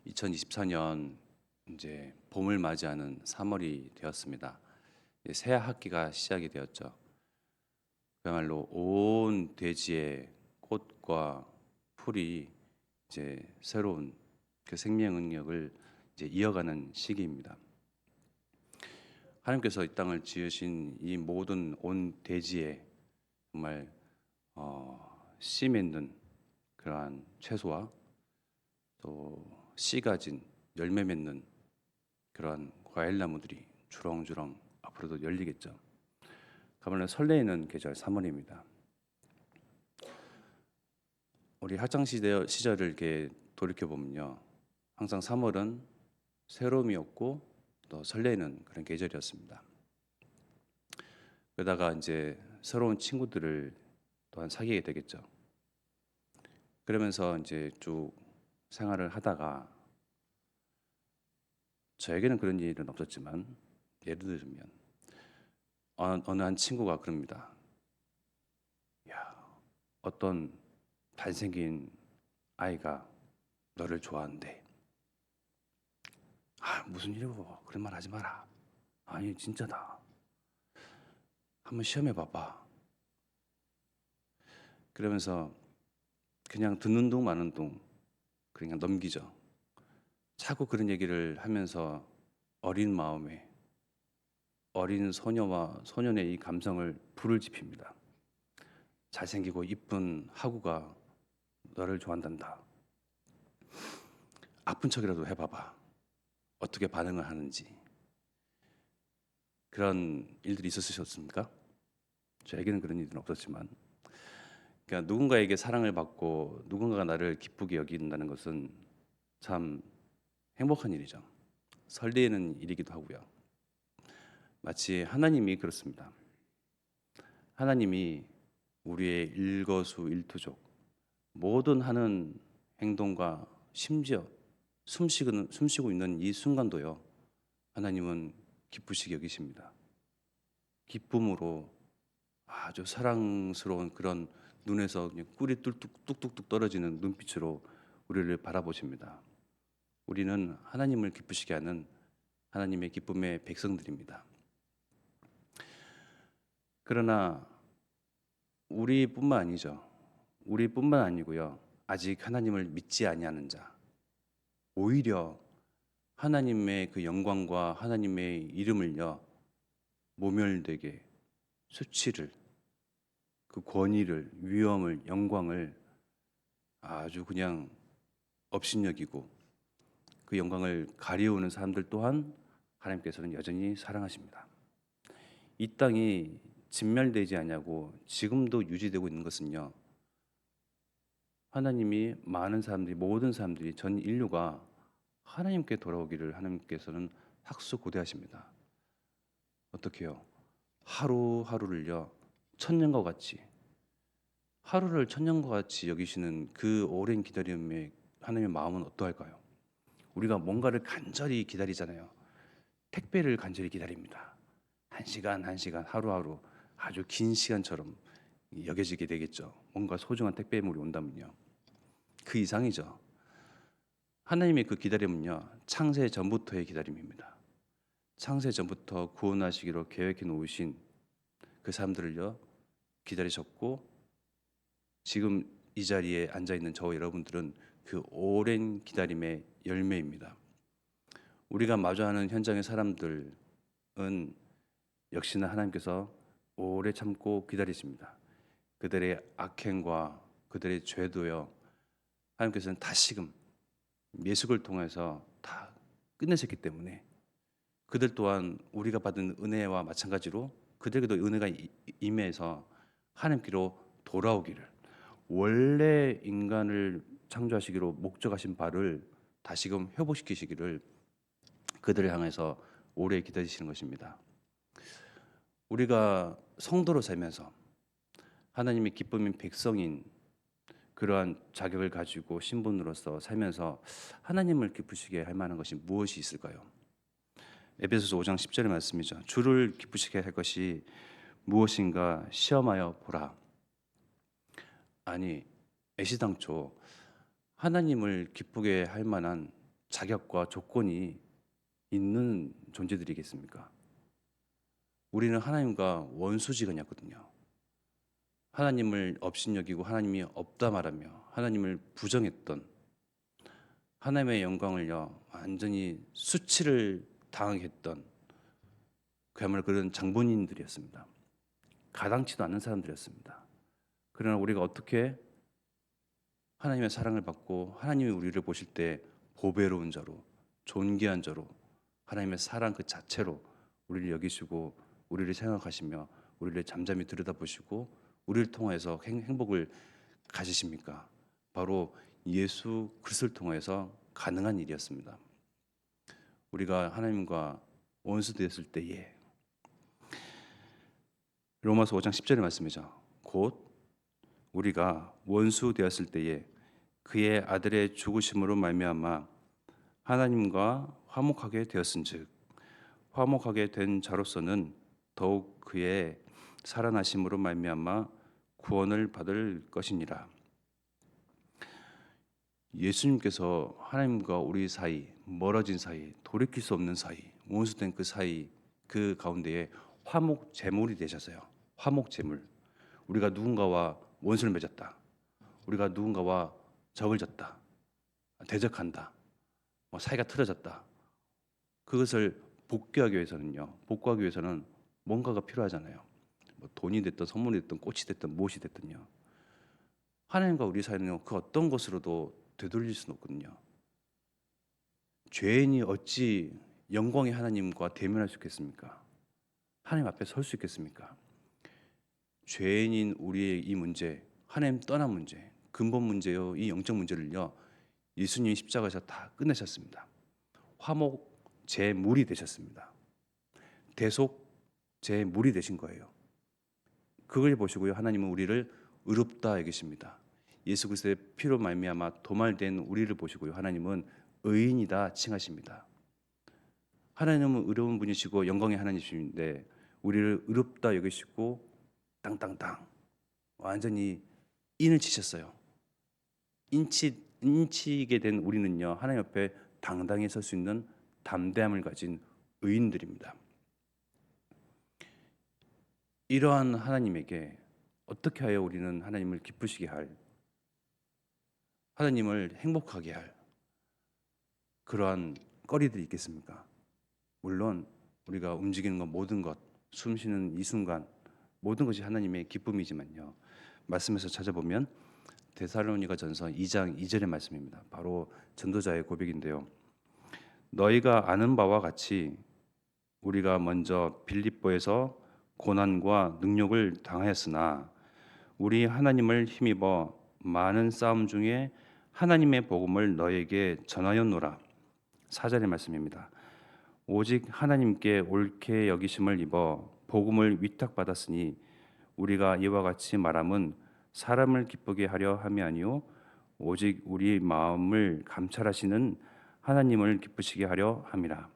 2024년 이제 봄을 맞이하는 3월이 되었습니다. 이제 새 학기가 시작이 되었죠. 그야말로 온 대지의 꽃과 풀이 이제 새로운 그 생명 능력을 이제 이어가는 시기입니다. 하나님께서 이 땅을 지으신 이 모든 온 대지에 정말 씨 맺는 그러한 채소와 또 씨 가진 열매 맺는 그러한 과일 나무들이 주렁주렁 앞으로도 열리겠죠. 그야말로 설레이는 계절 3월입니다. 우리 학창 시절을 이렇게 돌이켜 보면요, 항상 3월은 새로움이었고 또 설레는 그런 계절이었습니다. 그러다가 이제 새로운 친구들을 또한 사귀게 되겠죠. 그러면서 이제 쭉 생활을 하다가 저에게는 그런 일은 없었지만 예를 들면 어느 한 친구가 그럽니다. 야, 어떤 잘생긴 아이가 너를 좋아한대. 아, 무슨 일이고 그런 말 하지 마라. 아니, 진짜다. 한번 시험해 봐봐. 그러면서 그냥 듣는 둥 마는 둥 그냥 넘기죠. 자꾸 그런 얘기를 하면서 어린 마음에 어린 소녀와 소년의 이 감성을 불을 지핍니다. 잘생기고 이쁜 하구가 너를 좋아한단다. 아픈 척이라도 해봐봐. 어떻게 반응을 하는지. 그런 일들이 있으셨습니까? 저에게는 그런 일은 없었지만, 그러니까 누군가에게 사랑을 받고 누군가가 나를 기쁘게 여긴다는 것은 참 행복한 일이죠. 설레는 일이기도 하고요. 마치 하나님이 그렇습니다. 하나님이 우리의 일거수일투족 모든 하는 행동과 심지어 숨쉬고 있는 이 순간도요, 하나님은 기쁘시게 여기십니다. 기쁨으로 아주 사랑스러운 그런 눈에서 그냥 꿀이 뚝뚝뚝뚝 떨어지는 눈빛으로 우리를 바라보십니다. 우리는 하나님을 기쁘시게 하는 하나님의 기쁨의 백성들입니다. 그러나 우리뿐만 아니죠. 우리뿐만 아니고요. 아직 하나님을 믿지 아니하는 자, 오히려 하나님의 그 영광과 하나님의 이름을요, 모멸되게 수치를, 그 권위를, 위엄을, 영광을 아주 그냥 업신여기고 그 영광을 가리우는 사람들 또한 하나님께서는 여전히 사랑하십니다. 이 땅이 진멸되지 않냐고 지금도 유지되고 있는 것은요, 하나님이 많은 사람들이, 모든 사람들이, 전 인류가 하나님께 돌아오기를 하나님께서는 학수고대하십니다. 어떻게요? 하루하루를요, 천년과 같이, 하루를 천년과 같이 여기시는 그 오랜 기다림의 하나님의 마음은 어떠할까요? 우리가 뭔가를 간절히 기다리잖아요. 택배를 간절히 기다립니다. 한 시간 한 시간, 하루하루 아주 긴 시간처럼 여겨지게 되겠죠. 뭔가 소중한 택배물이 온다면요. 그 이상이죠. 하나님의 그 기다림은요, 창세 전부터의 기다림입니다. 창세 전부터 구원하시기로 계획해 놓으신 그 사람들을요, 기다리셨고, 지금 이 자리에 앉아 있는 저와 여러분들은 그 오랜 기다림의 열매입니다. 우리가 마주하는 현장의 사람들은 역시나 하나님께서 오래 참고 기다리십니다. 그들의 악행과 그들의 죄도요, 하나님께서는 다시금 예수를 통해서 다 끝내셨기 때문에 그들 또한 우리가 받은 은혜와 마찬가지로 그들에게도 은혜가 임해서 하나님께로 돌아오기를, 원래 인간을 창조하시기로 목적하신 바를 다시금 회복시키시기를 그들을 향해서 오래 기다리시는 것입니다. 우리가 성도로 살면서 하나님의 기쁨인 백성인 그러한 자격을 가지고 신분으로서 살면서 하나님을 기쁘시게 할 만한 것이 무엇이 있을까요? 에베소서 5장 10절의 말씀이죠. 주를 기쁘시게 할 것이 무엇인가 시험하여 보라. 아니, 애시당초 하나님을 기쁘게 할 만한 자격과 조건이 있는 존재들이겠습니까? 우리는 하나님과 원수지간이었거든요. 하나님을 업신여기고 하나님이 없다 말하며 하나님을 부정했던, 하나님의 영광을요 완전히 수치를 당하게 했던 그야말로 그런 장본인들이었습니다. 가당치도 않는 사람들이었습니다. 그러나 우리가 어떻게 하나님의 사랑을 받고 하나님이 우리를 보실 때 보배로운 자로, 존귀한 자로, 하나님의 사랑 그 자체로 우리를 여기시고 우리를 생각하시며 우리를 잠잠히 들여다보시고 우리를 통해서 행복을 가지십니까? 바로 예수 그리스도를 통해서 가능한 일이었습니다. 우리가 하나님과 원수 되었을 때에, 로마서 5장 10절의 말씀이죠. 곧 우리가 원수 되었을 때에 그의 아들의 죽으심으로 말미암아 하나님과 화목하게 되었은즉 화목하게 된 자로서는 더욱 그의 살아나심으로 말미암아 구원을 받을 것이니라. 예수님께서 하나님과 우리 사이, 멀어진 사이, 돌이킬 수 없는 사이, 원수된 그 사이, 그 가운데에 화목 제물이 되셔서요. 화목 제물. 우리가 누군가와 원수를 맺었다. 우리가 누군가와 적을 졌다. 대적한다. 사이가 틀어졌다. 그것을 복귀하기 위해서는요. 복구하기 위해서는 뭔가가 필요하잖아요. 돈이 됐든 선물이 됐든 꽃이 됐든 무엇이 됐든요. 하나님과 우리 사이는요. 그 어떤 것으로도 되돌릴 수는 없거든요. 죄인이 어찌 영광의 하나님과 대면할 수 있겠습니까? 하나님 앞에 설 수 있겠습니까? 죄인인 우리의 이 문제, 하나님 떠난 문제, 근본 문제요, 이 영적 문제를요, 예수님이 십자가에서 다 끝내셨습니다. 화목 제물이 되셨습니다. 대속 제물이 되신 거예요. 그걸 보시고요, 하나님은 우리를 의롭다 여기십니다. 예수 그리스도의 피로 말미암아 도말된 우리를 보시고요, 하나님은 의인이다 칭하십니다. 하나님은 의로운 분이시고 영광의 하나님이신데 우리를 의롭다 여기시고 땅땅땅 완전히 인을 치셨어요. 인치게 된 우리는요, 하나님 옆에 당당히 설 수 있는 담대함을 가진 의인들입니다. 이러한 하나님에게 어떻게 하여 우리는 하나님을 기쁘시게 할, 하나님을 행복하게 할 그러한 거리들이 있겠습니까? 물론 우리가 움직이는 것, 모든 것, 숨 쉬는 이 순간 모든 것이 하나님의 기쁨이지만요. 말씀에서 찾아보면 데살로니가전서 2장 2절의 말씀입니다. 바로 전도자의 고백인데요. 너희가 아는 바와 같이 우리가 먼저 빌립보에서 고난과 능욕을 당하였으나 우리 하나님을 힘입어 많은 싸움 중에 하나님의 복음을 너희에게 전하였노라. 4절의 말씀입니다. 오직 하나님께 옳게 여기심을 입어 복음을 위탁받았으니 우리가 이와 같이 말함은 사람을 기쁘게 하려 함이 아니요 오직 우리 마음을 감찰하시는 하나님을 기쁘시게 하려 함이라.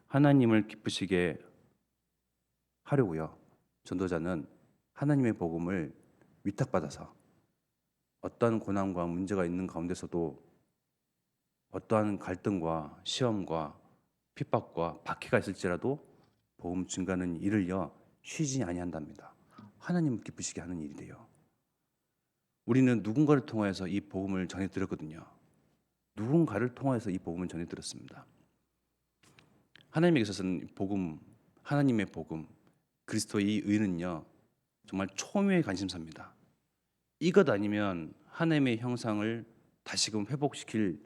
하나님을 기쁘시게 하려고요. 전도자는 하나님의 복음을 위탁받아서 어떠한 고난과 문제가 있는 가운데서도 어떠한 갈등과 시험과 핍박과 박해가 있을지라도 복음 증가하는 일을요 쉬지 아니한답니다. 하나님을 기쁘시게 하는 일이래요. 우리는 누군가를 통해서 이 복음을 전해 들었거든요. 누군가를 통해서 이 복음을 전해 들었습니다. 하나님에게 있어서는 복음, 하나님의 복음, 그리스도의 이 의는요 정말 초미의 관심사입니다. 이것 아니면 하나님의 형상을 다시금 회복시킬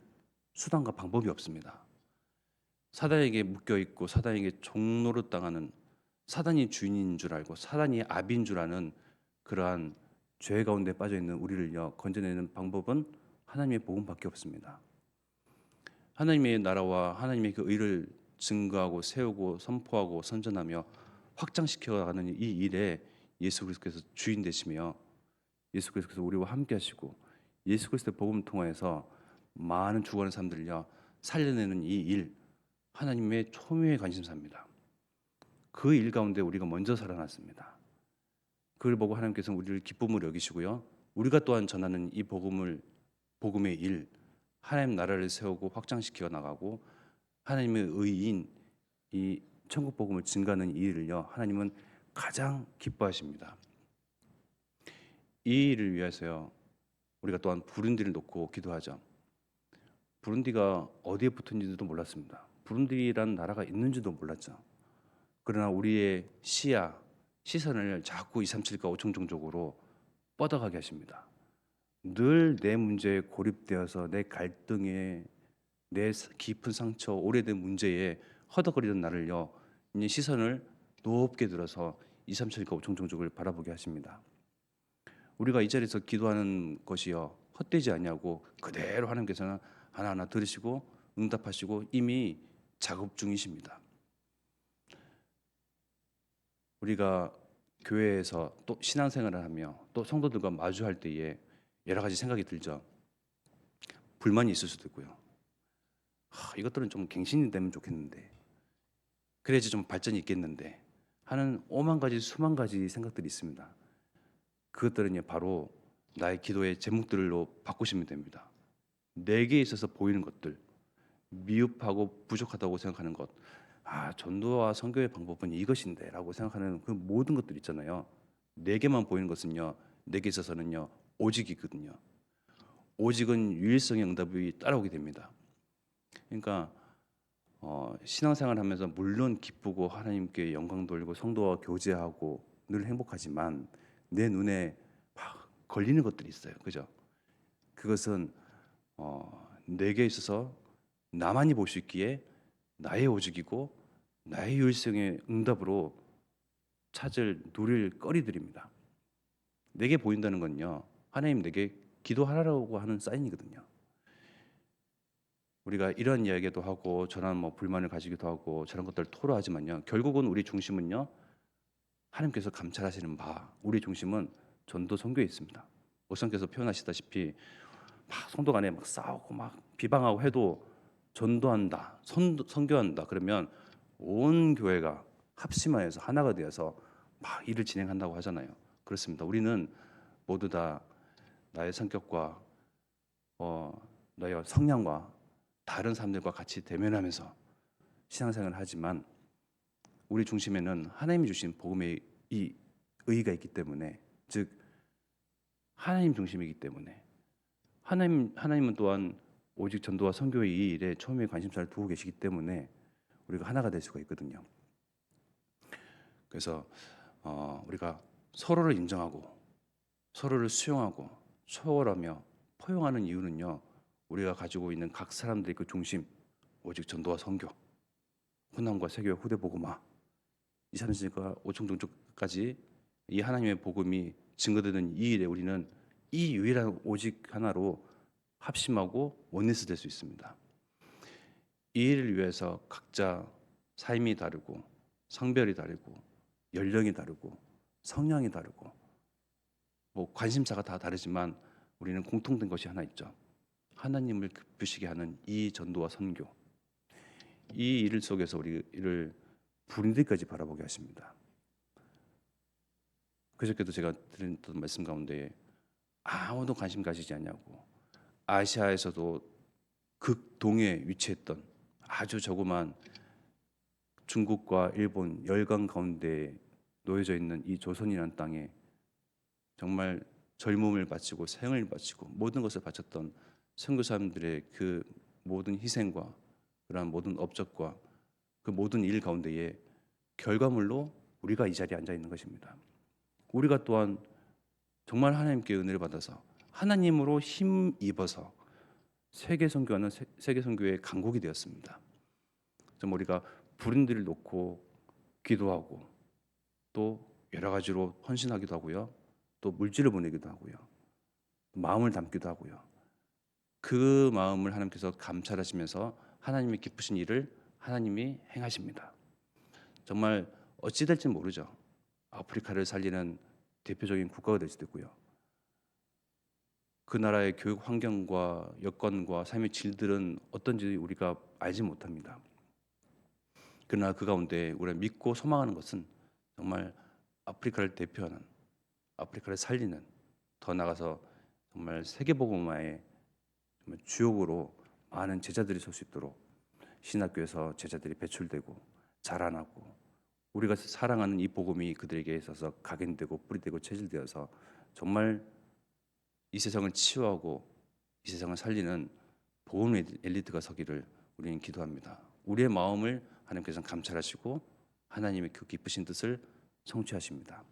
수단과 방법이 없습니다. 사단에게 묶여 있고 사단에게 종노릇 당하는, 사단이 주인인 줄 알고 사단이 압인 줄 아는 그러한 죄 가운데 빠져 있는 우리를요 건져내는 방법은 하나님의 복음밖에 없습니다. 하나님의 나라와 하나님의 그 의를 증거하고 세우고 선포하고 선전하며 확장시켜 가는 이 일에 예수 그리스도께서 주인 되시며 예수 그리스도께서 우리와 함께 하시고 예수 그리스도의 복음 통해서 많은 죽어가는 사람들을요 살려내는 이 일, 하나님의 초미의 관심사입니다. 그 일 가운데 우리가 먼저 살아났습니다. 그걸 보고 하나님께서는 우리를 기쁨으로 여기시고요. 우리가 또한 전하는 이 복음의 일, 하나님 나라를 세우고 확장시켜 나가고 하나님의 의인 이 천국 복음을 증가하는 이 일을요 하나님은 가장 기뻐하십니다. 이 일을 위해서요 우리가 또한 부룬디를 놓고 기도하죠. 부룬디가 어디에 붙은지도 몰랐습니다. 부룬디란 나라가 있는지도 몰랐죠. 그러나 우리의 시선을 자꾸 237과 5청정적으로 뻗어가게 하십니다. 늘 내 문제에 고립되어서 내 갈등에 내 깊은 상처, 오래된 문제에 허덕거리던 나를요 이제 시선을 높게 들어서 237과 5청정족을 바라보게 하십니다. 우리가 이 자리에서 기도하는 것이요 헛되지 않냐고 그대로 하나님께서는 하나하나 들으시고 응답하시고 이미 작업 중이십니다. 우리가 교회에서 또 신앙생활을 하며 또 성도들과 마주할 때에 여러 가지 생각이 들죠. 불만이 있을 수도 있고요. 이것들은 좀 갱신이 되면 좋겠는데 그래야지 좀 발전이 있겠는데 하는 오만 가지 수만 가지 생각들이 있습니다. 그것들은 바로 나의 기도의 제목들로 바꾸시면 됩니다. 내게 있어서 보이는 것들, 미흡하고 부족하다고 생각하는 것, 전도와 선교의 방법은 이것인데라고 생각하는 그 모든 것들 있잖아요. 내게만 보이는 것은요, 내게 있어서는요, 오직이거든요. 오직은 유일성의 응답이 따라오게 됩니다. 그러니까 신앙생활하면서 물론 기쁘고 하나님께 영광 돌리고 성도와 교제하고 늘 행복하지만 내 눈에 막 걸리는 것들이 있어요. 그죠? 그것은 내게 있어서 나만이 볼 수 있기에 나의 오직이고 나의 유일성의 응답으로 누릴 거리들입니다. 내게 보인다는 건요. 하나님 내게 기도하라고 하는 사인이거든요. 우리가 이런 이야기도 하고 저런 불만을 가지기도 하고 저런 것들을 토로하지만요. 결국은 우리 중심은요. 하나님께서 감찰하시는 바, 우리 중심은 전도 선교에 있습니다. 목사님께서 표현하시다시피 막 성도 간에 막 싸우고 막 비방하고 해도 전도한다, 선교한다 그러면 온 교회가 합심하여서 하나가 되어서 막 일을 진행한다고 하잖아요. 그렇습니다. 우리는 모두 다 나의 성격과 나의 성향과 다른 사람들과 같이 대면하면서 신앙생활을 하지만 우리 중심에는 하나님이 주신 복음의 이 의의가 있기 때문에 즉 하나님 중심이기 때문에 하나님은 또한 오직 전도와 선교의 이 일에 처음에 관심사를 두고 계시기 때문에 우리가 하나가 될 수가 있거든요. 그래서 우리가 서로를 인정하고 서로를 수용하고 초월하며 포용하는 이유는요. 우리가 가지고 있는 각 사람들의 그 중심 오직 전도와 선교 호남과 세교의 후대 복음화 이산시과 오청종족까지 이 하나님의 복음이 증거되는 이 일에 우리는 이 유일한 오직 하나로 합심하고 원리스 될 수 있습니다. 이 일을 위해서 각자 삶이 다르고 성별이 다르고 연령이 다르고 성향이 다르고 관심사가 다 다르지만 우리는 공통된 것이 하나 있죠. 하나님을 기쁘시게 하는 이 전도와 선교 이 일 속에서 우리를 부른디까지 바라보게 하십니다. 그저께도 제가 드렸던 말씀 가운데 아무도 관심 가지지 않냐고 아시아에서도 극동에 위치했던 아주 조그만 중국과 일본 열강 가운데 놓여져 있는 이 조선이라는 땅에 정말 젊음을 바치고 생을 바치고 모든 것을 바쳤던 선교사님들의 그 모든 희생과 그러한 모든 업적과 그 모든 일 가운데에 결과물로 우리가 이 자리에 앉아 있는 것입니다. 우리가 또한 정말 하나님께 은혜를 받아서 하나님으로 힘입어서 세계 선교하는 세계 선교의 강국이 되었습니다. 좀 우리가 불인들을 놓고 기도하고 또 여러 가지로 헌신하기도 하고요. 또 물질을 보내기도 하고요. 마음을 담기도 하고요. 그 마음을 하나님께서 감찰하시면서 하나님의 기쁘신 일을 하나님이 행하십니다. 정말 어찌 될지 모르죠. 아프리카를 살리는 대표적인 국가가 될 수도 있고요. 그 나라의 교육 환경과 여건과 삶의 질들은 어떤지 우리가 알지 못합니다. 그러나 그 가운데 우리가 믿고 소망하는 것은 정말 아프리카를 대표하는 아프리카를 살리는 더 나아가서 정말 세계복음화에 정말 주역으로 많은 제자들이 설 수 있도록 신학교에서 제자들이 배출되고 자라나고 우리가 사랑하는 이 복음이 그들에게 있어서 각인되고 뿌리되고 체질되어서 정말 이 세상을 치유하고 이 세상을 살리는 복음 엘리트가 서기를 우리는 기도합니다. 우리의 마음을 하나님께서는 감찰하시고 하나님의 그 기쁘신 뜻을 성취하십니다.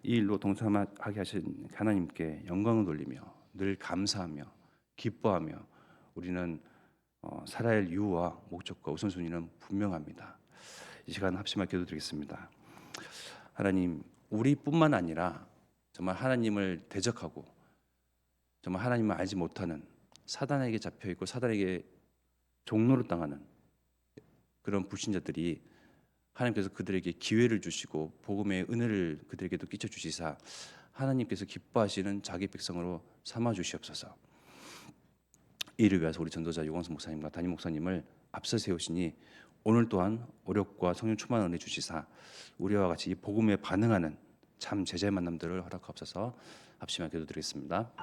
이 일로 동참하게 하신 하나님께 영광을 돌리며 늘 감사하며 기뻐하며 우리는 살아야 할 이유와 목적과 우선순위는 분명합니다. 이 시간 합심하여 기도드리겠습니다. 하나님, 우리뿐만 아니라 정말 하나님을 대적하고 정말 하나님을 알지 못하는 사단에게 잡혀있고 사단에게 종노릇 당하는 그런 불신자들이 하나님께서 그들에게 기회를 주시고 복음의 은혜를 그들에게도 끼쳐 주시사 하나님께서 기뻐하시는 자기 백성으로 삼아 주시옵소서. 이를 위해서 우리 전도자 유광수 목사님과 담임 목사님을 앞서 세우시니 오늘 또한 오력과 성령 충만 은혜 주시사 우리와 같이 이 복음에 반응하는 참 제자의 만남들을 허락하옵소서. 합심하여 기도드리겠습니다.